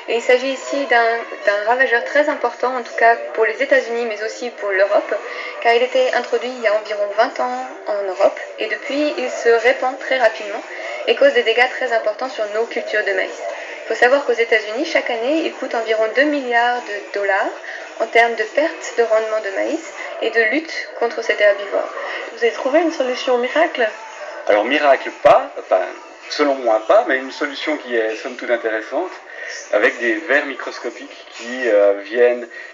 Et il s'agit ici d'un ravageur très important, en tout cas pour les États-Unis, mais aussi pour l'Europe, car il était introduit il y a environ 20 ans en Europe, et depuis il se répand très rapidement et cause des dégâts très importants sur nos cultures de maïs. Il faut savoir qu'aux États-Unis, chaque année, il coûte environ 2 milliards de dollars en termes de perte de rendement de maïs et de lutte contre cet herbivore. Vous avez trouvé une solution miracle? Alors miracle pas, enfin selon moi pas, mais une solution qui est somme toute intéressante, avec des vers microscopiques qui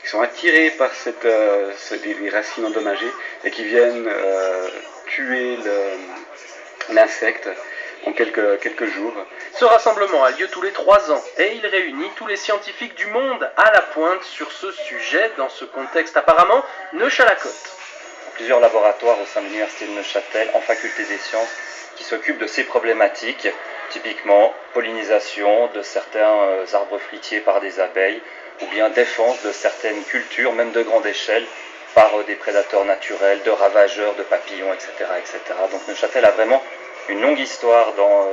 sont attirés par des racines endommagées et qui viennent tuer l'insecte en quelques jours. Ce rassemblement a lieu tous les 3 ans et il réunit tous les scientifiques du monde à la pointe sur ce sujet, dans ce contexte apparemment neutre à la côte. Plusieurs laboratoires au sein de l'université de Neuchâtel en faculté des sciences qui s'occupent de ces problématiques, typiquement pollinisation de certains arbres fruitiers par des abeilles ou bien défense de certaines cultures, même de grande échelle, par des prédateurs naturels, de ravageurs, de papillons, etc. etc. Donc Neuchâtel a vraiment une longue histoire dans,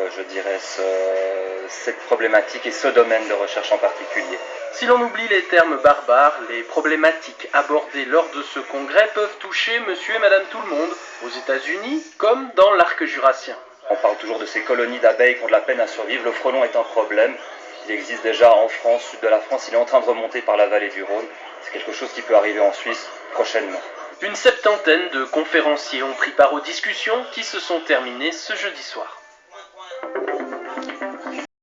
cette problématique et ce domaine de recherche en particulier. Si l'on oublie les termes barbares, les problématiques abordées lors de ce congrès peuvent toucher monsieur et madame tout le monde, aux États-Unis comme dans l'arc jurassien. On parle toujours de ces colonies d'abeilles qui ont de la peine à survivre. Le frelon est un problème. Il existe déjà en France, sud de la France. Il est en train de remonter par la vallée du Rhône. C'est quelque chose qui peut arriver en Suisse prochainement. Une 70aine de conférenciers ont pris part aux discussions qui se sont terminées ce jeudi soir.